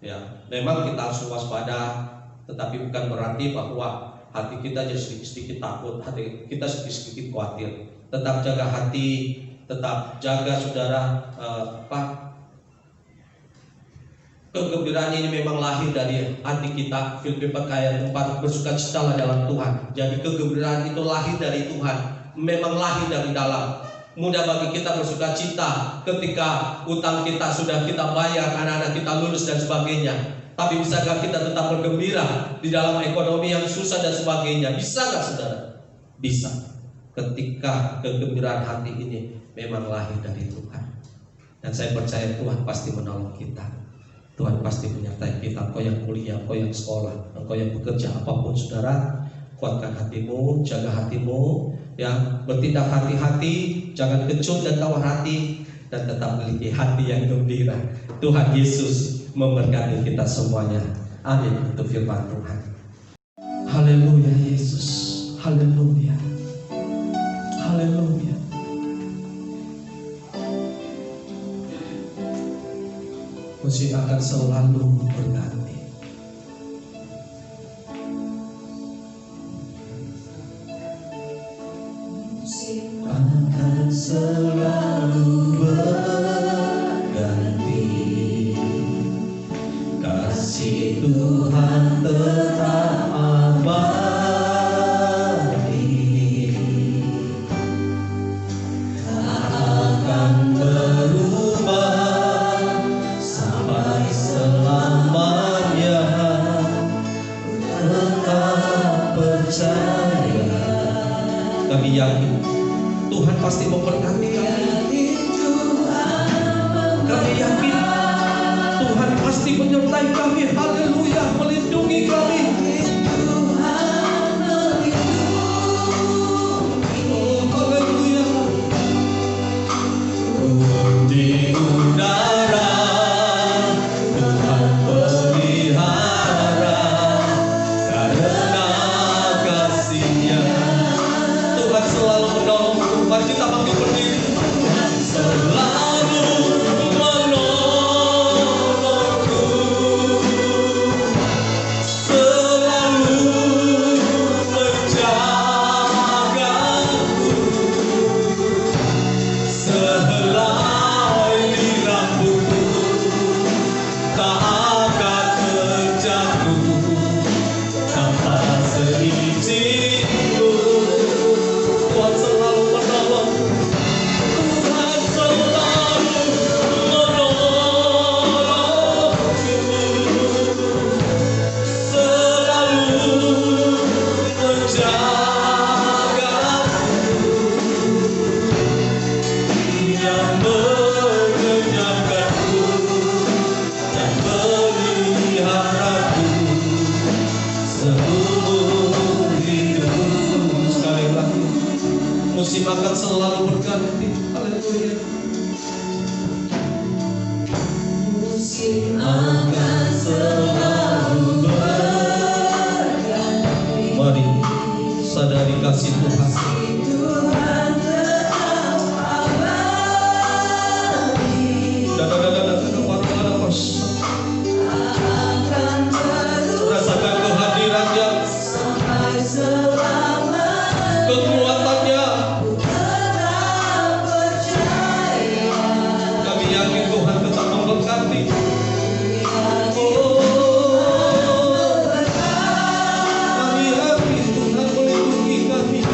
Ya, memang kita harus waspada, tetapi bukan berarti bahwa hati kita jadi sedikit-sedikit takut, hati kita sedikit-sedikit khawatir. Tetap jaga hati, tetap jaga saudara. Kegembiraan ini memang lahir dari hati kita. Filipi 4 ayat 4, bersukacitalah dalam Tuhan. Jadi kegembiraan itu lahir dari Tuhan, memang lahir dari dalam. Mudah bagi kita bersukacita ketika utang kita sudah kita bayar, anak-anak kita lulus dan sebagainya. Tapi bisakah kita tetap bergembira di dalam ekonomi yang susah dan sebagainya? Bisa nggak saudara? Bisa. Ketika kegembiraan hati ini memang lahir dari Tuhan. Dan saya percaya Tuhan pasti menolong kita. Tuhan pasti menyertai kita. Engkau yang kuliah, engkau yang sekolah, engkau yang bekerja, apapun saudara, kuatkan hatimu, jaga hatimu, ya, bertindak hati-hati, jangan kecut dan tawar hati, dan tetap memiliki hati yang gembira. Tuhan Yesus memberkati kita semuanya. Amin. Itu firman Tuhan. Haleluya Yesus. Haleluya. Haleluya. Musim akan selalu berganti. Musim akan selalu berganti. Kasih Tuhan tetap abadi, tak akan berubah sampai selamanya. Tetap percaya, kami yakin Tuhan pasti memberkati kami. Kami yakin Tuhan pasti menyertai kami. Haleluya, melindungi kami. Oh, haleluya. Di udara Tuhan pelihara, karena kasih-Nya Tuhan selalu menolong. Mari kita panggil berdiri. Tuhan selalu menolongku, selalu menjagaku, sehelai di rambutku tak akan terjatuh tanpa seizinku. Tuhan selalu menolong. Tuhan selalu menolongku, selalu menjagaku, Dia mengenyangkanku dan meliharaku seumur hidup. Sekali lagi, musim akan selalu berganti. Haleluya. Musim akan selalu berganti. Mari sadari kasih Tuhan. Rasakan kehadirannya, kekuatannya. Kami yakin Tuhan tetap memberkati. Kami yakin Tuhan melindungi kami.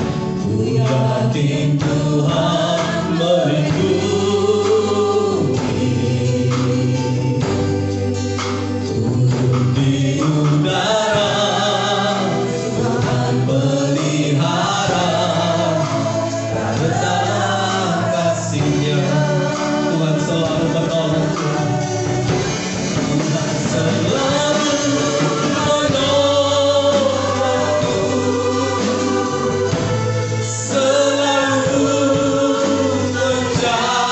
Yakin Tuhan melindungi. Di udara Tuhan pelihara, karena kasih-Nya Tuhan selalu menolong. Tuhan selalu menolongku, selalu menjaga.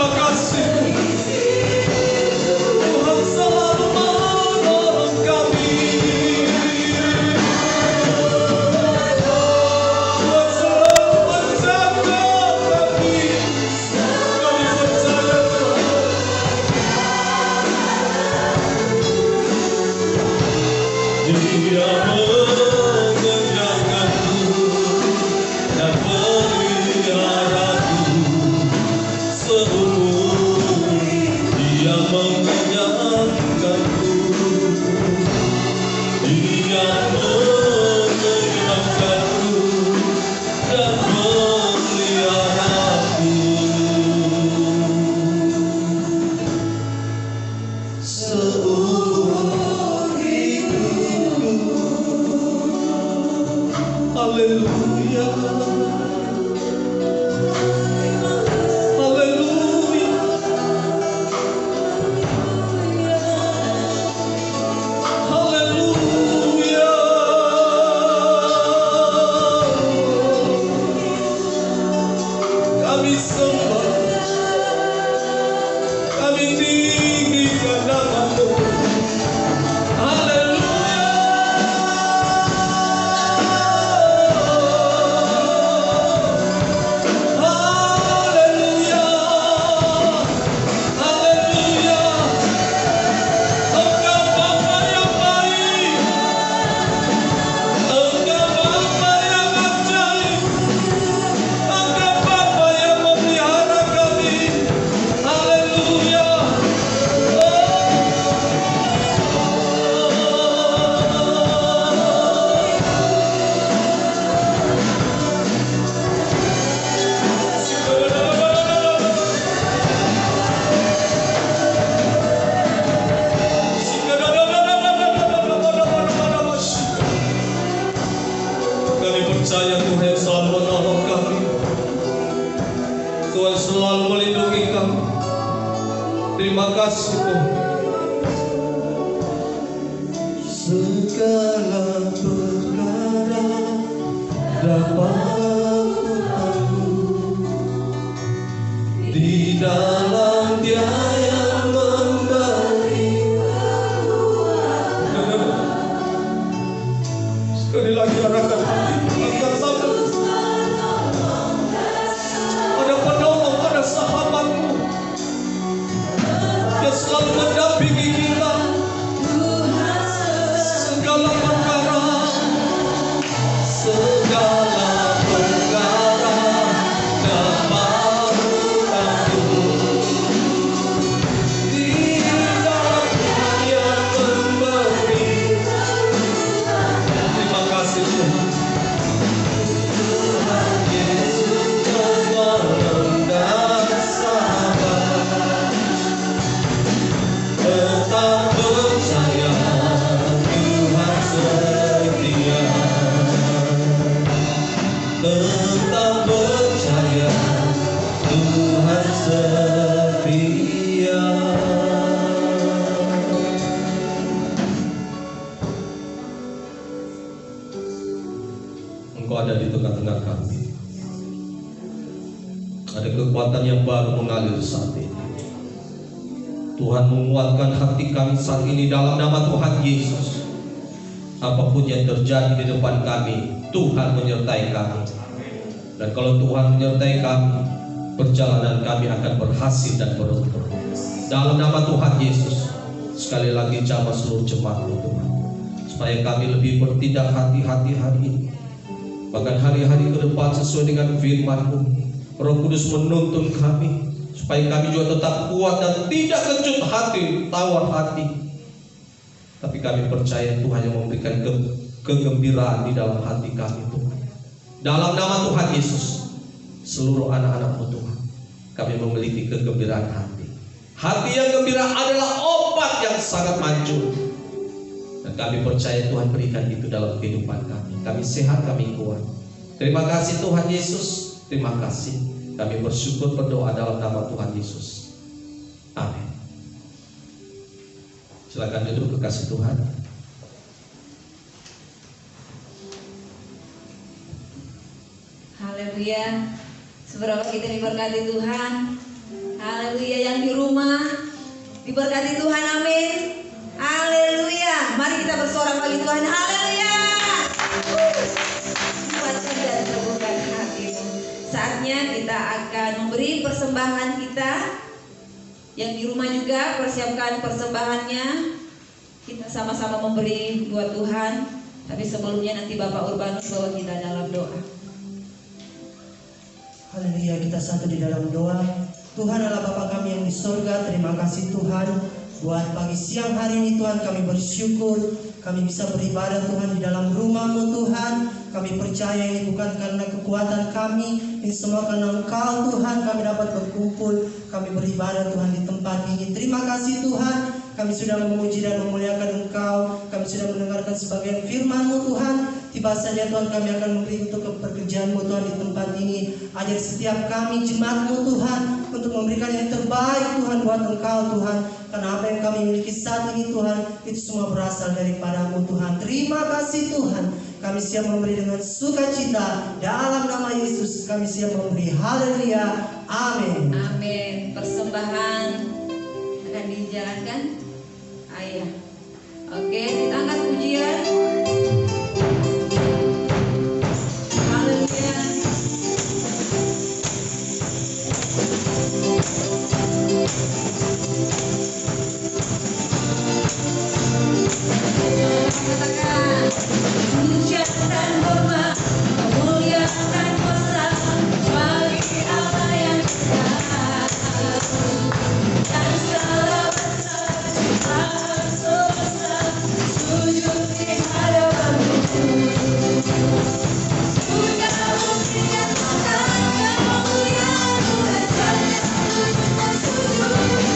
terima kasih. Tuhan selalu menolong kami. Tuhan selalu menjaga kami. Kami percaya Tuhan. Dia mengenangkanku dan memeliharaku seumur. Dia mengenyangkanku, Dia mengenyangkanku dan memeliharaku seumur hidupku. Haleluya. Haleluya. Haleluya. Kami sembah, kami tinggikan nama-Mu. Haleluya. Haleluya. Engkau Bapa yang baik, Engkau Bapa yang ajaib, Engkau Bapa yang memelihara kami. Haleluya. Kami percaya Tuhan yang selalu menolong kami. Tuhan selalu melindungi kami. Terima kasih Tuhan. Segala perkara dapat kutahu di dalam Dia yang memberi kekuatan. Sekali lagi arahkan hati, angkat tangan. Ada penolong, ada sahabatmu yang selalu mendampingi kita. Segala perkara dapat kutahu di dalam Dia yang memberi. Terima kasih Tuhan. Tuhan Yesus penolong dan sahabat. Tetap percaya Tuhan setia. Tetap percaya Tuhan setia. Engkau ada di tengah-tengah kami. Ada kekuatan yang baru mengalir saat ini. Tuhan menguatkan hati kami saat ini dalam nama Tuhan Yesus. Apapun yang terjadi di depan kami, Tuhan menyertai kami. Dan kalau Tuhan menyertai kami, perjalanan kami akan berhasil dan beruntung. Dalam nama Tuhan Yesus, sekali lagi jamah seluruh jemaat-Mu Tuhan, supaya kami lebih bertindak hati-hati hari ini. Bahkan hari-hari ke depan sesuai dengan firman-Mu, Roh Kudus menuntun kami supaya kami juga tetap kuat dan tidak kecut hati, tawar hati. Tapi kami percaya Tuhan yang memberikan kegembiraan di dalam hati kami Tuhan. Dalam nama Tuhan Yesus, seluruh anak-anak-Mu Tuhan, kami memiliki kegembiraan hati. Hati yang gembira adalah obat yang sangat manjur. Dan kami percaya Tuhan berikan itu dalam kehidupan kami. Kami sehat, kami kuat. Terima kasih Tuhan Yesus. Terima kasih. Kami bersyukur berdoa dalam nama Tuhan Yesus. Amin. Silakan duduk kekasih Tuhan. Haleluya. Seberapa kita diberkati Tuhan. Haleluya. Diberkati Tuhan, amin. Haleluya. Mari kita bersorak bagi Tuhan, haleluya. Kuatkan dan teguhkan hatimu. Saatnya kita akan memberi persembahan kita. Yang di rumah juga persiapkan persembahannya. Kita sama-sama memberi buat Tuhan. Tapi sebelumnya nanti Bapak Urbanus bawa kita dalam doa. Haleluya, kita satu di dalam doa. Tuhan Allah Bapa kami yang di surga, terima kasih Tuhan buat pagi siang hari ini Tuhan, kami bersyukur kami bisa beribadah Tuhan di dalam rumah-Mu Tuhan. Kami percaya ini bukan karena kekuatan kami, ini semua karena Engkau Tuhan kami dapat berkumpul, kami beribadah Tuhan di tempat ini. Terima kasih Tuhan, kami sudah memuji dan memuliakan Engkau, kami sudah mendengarkan sebagian firman-Mu Tuhan. Tiba saja Tuhan kami akan memberi untuk pekerjaan-Mu Tuhan di tempat ini. Ajar setiap kami jemaat-Mu Tuhan untuk memberikan yang terbaik Tuhan buat Engkau Tuhan. Karena apa yang kami miliki saat ini Tuhan, itu semua berasal daripada-Mu Tuhan. Terima kasih Tuhan. Kami siap memberi dengan sukacita. Dalam nama Yesus kami siap memberi. Haleluya. Amin. Amin. Persembahan akan dijalankan Ayah. Oke, kita angkat pujian. Haleluya. Katakan pujian dan hormat, kemuliaan dan kuasa bagi Allah yang esa. Dan segala bangsa ciptaan semesta sujud di hadapan-Mu. Punya buktikan akan kemuliaan-Mu dan jaya sujud dan sujud.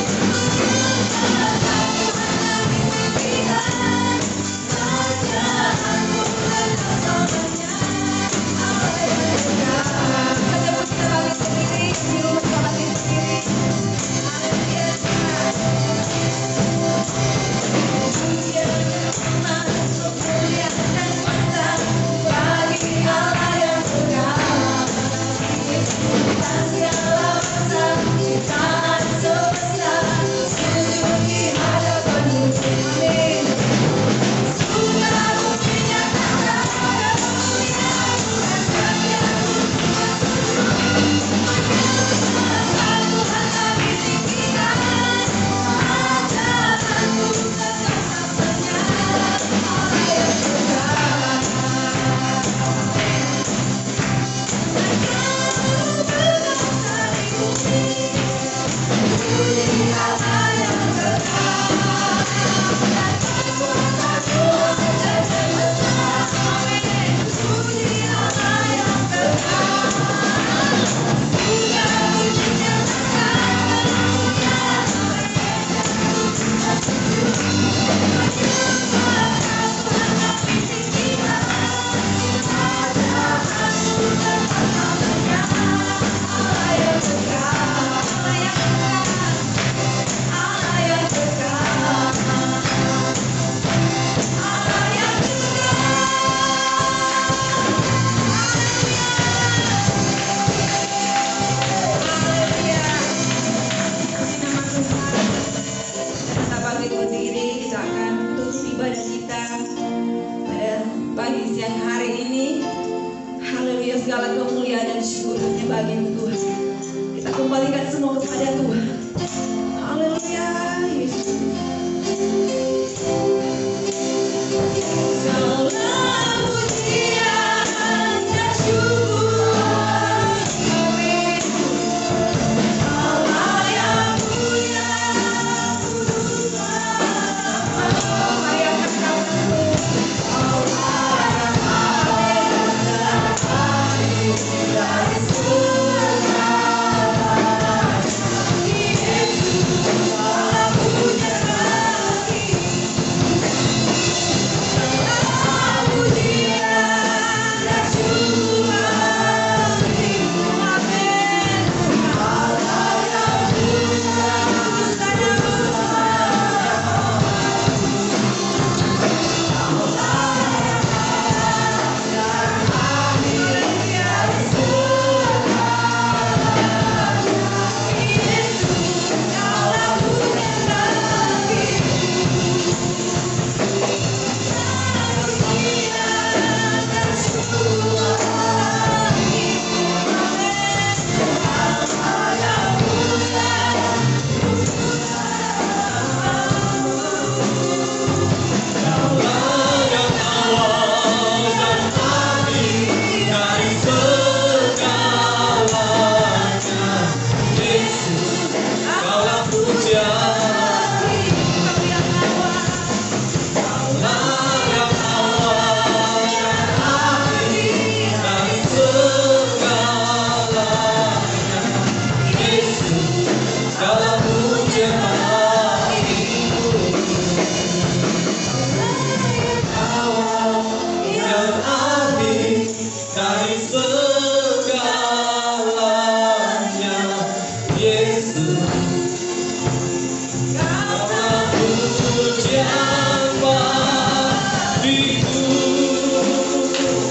Pujian bagiku.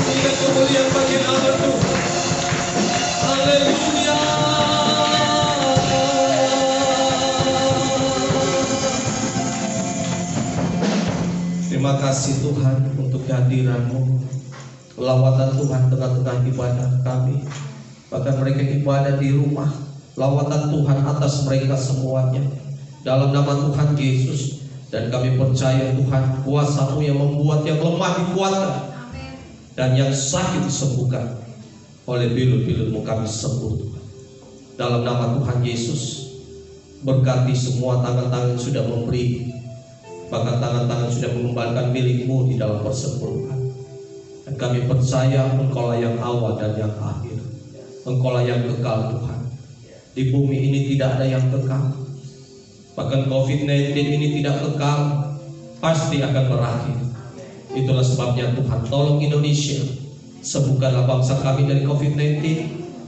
Ingat kemuliaan bagi nama Tuhan. Haleluya. Terima kasih Tuhan untuk kehadiran-Mu. Lawatan Tuhan tengah-tengah ibadah kami. Bahkan mereka ibadah di rumah. Lawatan Tuhan atas mereka semuanya. Dalam nama Tuhan Yesus. Dan kami percaya Tuhan, kuasa-Mu yang membuat yang lemah dikuatkan, dan yang sakit disembuhkan. Oleh bilut-bilut-Mu kami sembuh Tuhan. Dalam nama Tuhan Yesus, berkati semua tangan-tangan yang sudah memberi, bahkan tangan-tangan sudah mengembalikan milik-Mu di dalam persepuluhan. Dan kami percaya Engkaulah yang awal dan yang akhir. Engkaulah yang kekal Tuhan. Di bumi ini tidak ada yang kekal. Bahkan COVID-19 ini tidak kekal, pasti akan berakhir. Itulah sebabnya Tuhan, tolong Indonesia, sembuhkanlah bangsa kami dari COVID-19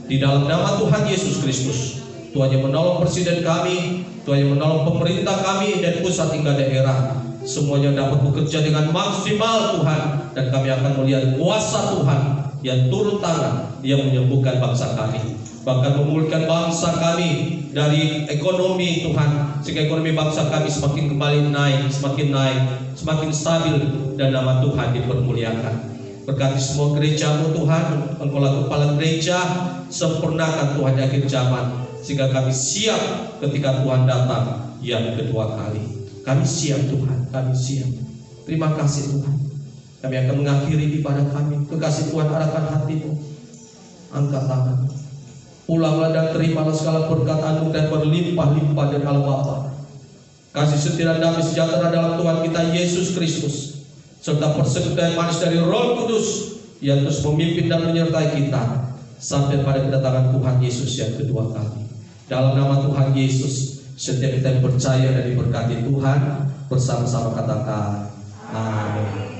di dalam nama Tuhan Yesus Kristus. Tuhan yang menolong presiden kami, Tuhan yang menolong pemerintah kami dan pusat hingga daerah, semuanya dapat bekerja dengan maksimal Tuhan. Dan kami akan melihat kuasa Tuhan yang turun tangan, yang menyembuhkan bangsa kami, bahkan memulihkan bangsa kami dari ekonomi Tuhan, sehingga ekonomi bangsa kami semakin kembali naik, semakin stabil, dan nama Tuhan dipermuliakan. Berkati semua gereja-Mu Tuhan, Engkaulah kepala gereja, sempurnakan Tuhan di akhir zaman, sehingga kami siap ketika Tuhan datang yang kedua kali. Kami siap Tuhan, kami siap. Terima kasih Tuhan. Kami akan mengakhiri ibadah kami. Kekasih Tuhan, arahkan hatimu, angkat tangan. Pulanglah dan terimalah segala berkat anugerah berlimpah-limpah dari Allah Bapa. Kasih setia dan damai sejahtera dalam Tuhan kita Yesus Kristus, serta persekutuan manis dari Roh Kudus yang terus memimpin dan menyertai kita sampai pada kedatangan Tuhan Yesus yang kedua kali. Dalam nama Tuhan Yesus, setiap kita yang percaya dan diberkati Tuhan, bersama-sama katakan amin.